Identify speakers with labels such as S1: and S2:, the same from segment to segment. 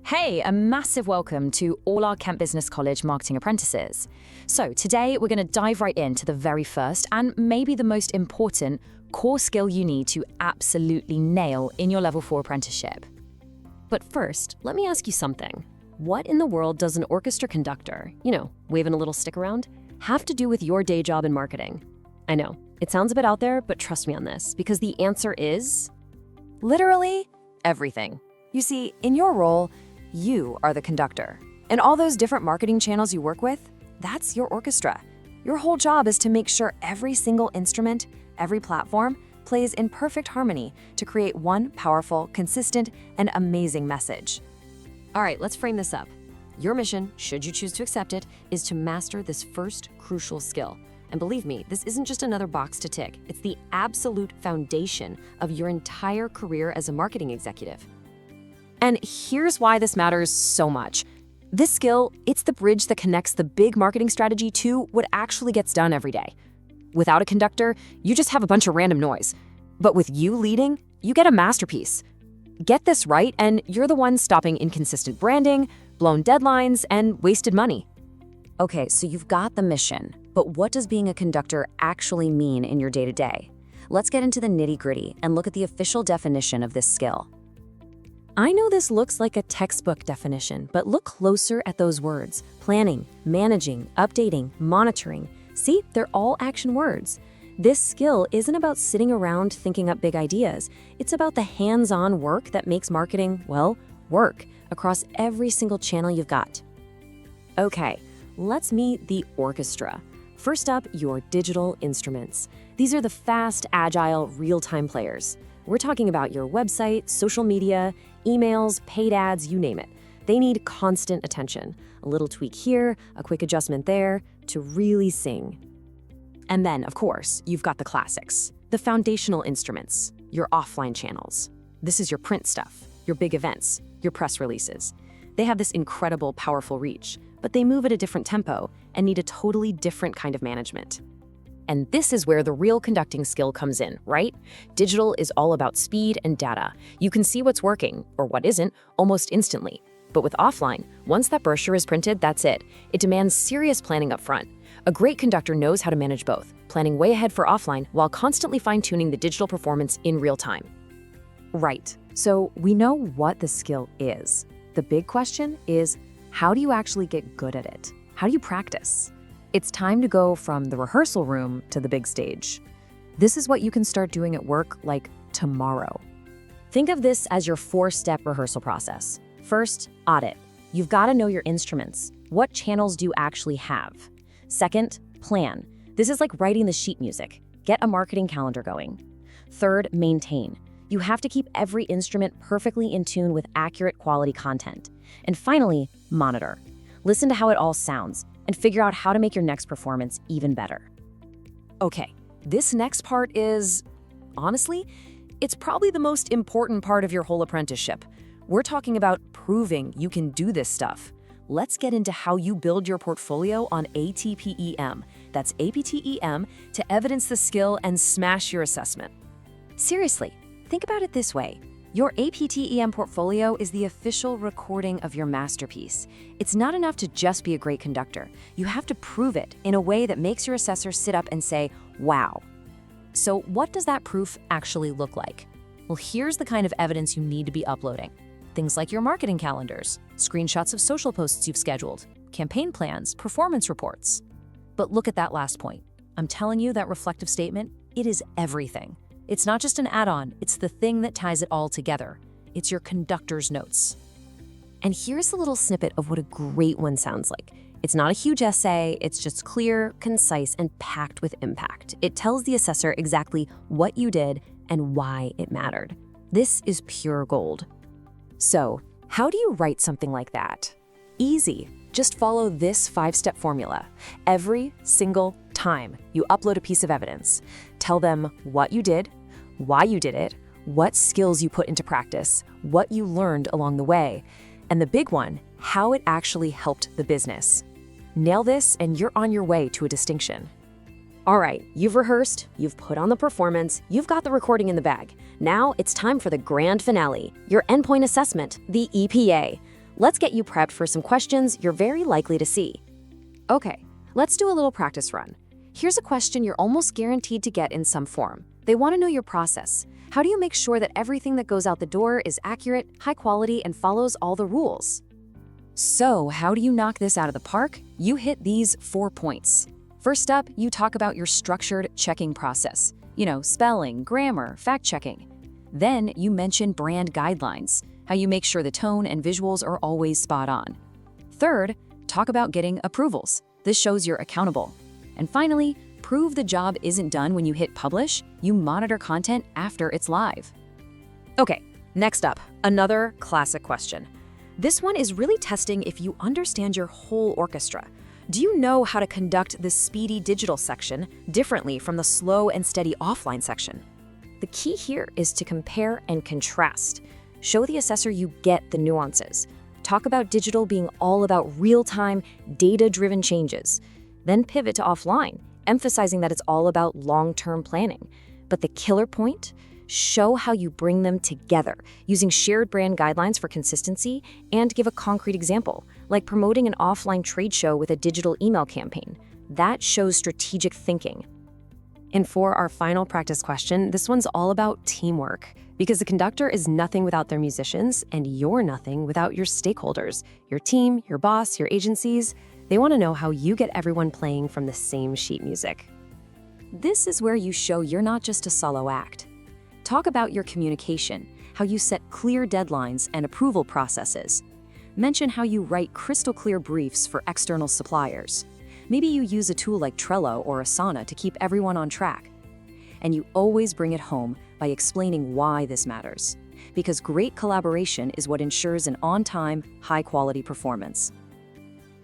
S1: Hey, a massive welcome to all our Kent Business College marketing apprentices. So today we're going to dive right into the very first and maybe the most important core skill you need to absolutely nail in your Level 4 apprenticeship.
S2: But first, let me ask you something. What in the world does an orchestra conductor, waving a little stick around, have to do with your day job in marketing? I know, it sounds a bit out there, but trust me on this, because the answer is
S1: Literally everything. You see, in your role, you are the conductor. And all those different marketing channels you work with, that's your orchestra. Your whole job is to make sure every single instrument, every platform, plays in perfect harmony to create one powerful, consistent, and amazing message.
S2: All right, let's frame this up. Your mission, should you choose to accept it, is to master this first crucial skill. And believe me, this isn't just another box to tick. It's the absolute foundation of your entire career as a marketing executive.
S1: And here's why this matters so much. This skill, it's the bridge that connects the big marketing strategy to what actually gets done every day. Without a conductor, you just have a bunch of random noise. But with you leading, you get a masterpiece. Get this right, and you're the one stopping inconsistent branding, blown deadlines, and wasted money. Okay, so you've got the mission, but what does being a conductor actually mean in your day-to-day? Let's get into the nitty-gritty and look at the official definition of this skill. I know this looks like a textbook definition, but look closer at those words. Planning, managing, updating, monitoring. See, they're all action words. This skill isn't about sitting around thinking up big ideas. It's about the hands-on work that makes marketing, work across every single channel you've got. Okay, let's meet the orchestra. First up, your digital instruments. These are the fast, agile, real-time players. We're talking about your website, social media, emails, paid ads, you name it. They need constant attention. A little tweak here, a quick adjustment there, to really sing. And then, of course, you've got the classics, the foundational instruments, your offline channels. This is your print stuff, your big events, your press releases. They have this incredible, powerful reach, but they move at a different tempo and need a totally different kind of management. And this is where the real conducting skill comes in, right? Digital is all about speed and data. You can see what's working, or what isn't, almost instantly. But with offline, once that brochure is printed, that's it. It demands serious planning up front. A great conductor knows how to manage both, planning way ahead for offline while constantly fine-tuning the digital performance in real time. Right, so we know what the skill is. The big question is, how do you actually get good at it? How do you practice? It's time to go from the rehearsal room to the big stage. This is what you can start doing at work like tomorrow. Think of this as your 4-step rehearsal process. First, audit. You've got to know your instruments. What channels do you actually have? Second, plan. This is like writing the sheet music. Get a marketing calendar going. Third, maintain. You have to keep every instrument perfectly in tune with accurate quality content. And finally, monitor. Listen to how it all sounds and figure out how to make your next performance even better. Okay, this next part is, honestly, it's probably the most important part of your whole apprenticeship. We're talking about proving you can do this stuff. Let's get into how you build your portfolio on ATPEM. That's APTEM to evidence the skill and smash your assessment. Seriously, think about it this way. Your APTEM portfolio is the official recording of your masterpiece. It's not enough to just be a great conductor. You have to prove it in a way that makes your assessor sit up and say, wow. So what does that proof actually look like? Well, here's the kind of evidence you need to be uploading. Things like your marketing calendars, screenshots of social posts you've scheduled, campaign plans, performance reports. But look at that last point. I'm telling you that reflective statement, it is everything. It's not just an add-on, it's the thing that ties it all together. It's your conductor's notes. And here's a little snippet of what a great one sounds like. It's not a huge essay, it's just clear, concise, and packed with impact. It tells the assessor exactly what you did and why it mattered. This is pure gold. So, how do you write something like that? Easy. Just follow this 5-step formula. Every single time you upload a piece of evidence, tell them what you did, why you did it, what skills you put into practice, what you learned along the way, and the big one, how it actually helped the business. Nail this and you're on your way to a distinction. All right, you've rehearsed, you've put on the performance, you've got the recording in the bag. Now it's time for the grand finale, your endpoint assessment, the EPA.
S2: Let's get you prepped for some questions you're very likely to see. Okay, let's do a little practice run. Here's a question you're almost guaranteed to get in some form. They want to know your process. How do you make sure that everything that goes out the door is accurate, high quality, and follows all the rules?
S1: So, how do you knock this out of the park? You hit these 4 points. First up, you talk about your structured checking process. Spelling, grammar, fact-checking. Then you mention brand guidelines, how you make sure the tone and visuals are always spot on. Third, talk about getting approvals. This shows you're accountable. And finally, prove the job isn't done when you hit publish. You monitor content after it's live.
S2: Okay, next up, another classic question. This one is really testing if you understand your whole orchestra. Do you know how to conduct the speedy digital section differently from the slow and steady offline section? The key here is to compare and contrast. Show the assessor you get the nuances. Talk about digital being all about real-time, data-driven changes. Then pivot to offline, emphasizing that it's all about long-term planning. But the killer point? Show how you bring them together, using shared brand guidelines for consistency, and give a concrete example, like promoting an offline trade show with a digital email campaign. That shows strategic thinking. And for our final practice question, this one's all about teamwork, because the conductor is nothing without their musicians, and you're nothing without your stakeholders, your team, your boss, your agencies. They want to know how you get everyone playing from the same sheet music. This is where you show you're not just a solo act. Talk about your communication, how you set clear deadlines and approval processes. Mention how you write crystal clear briefs for external suppliers. Maybe you use a tool like Trello or Asana to keep everyone on track. And you always bring it home by explaining why this matters. Because great collaboration is what ensures an on-time, high-quality performance.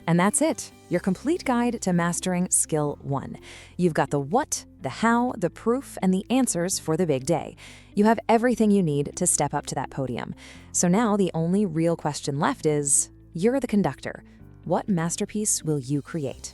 S1: And that's it, your complete guide to mastering Skill 1. You've got the what, the how, the proof, and the answers for the big day. You have everything you need to step up to that podium. So now the only real question left is, you're the conductor. What masterpiece will you create?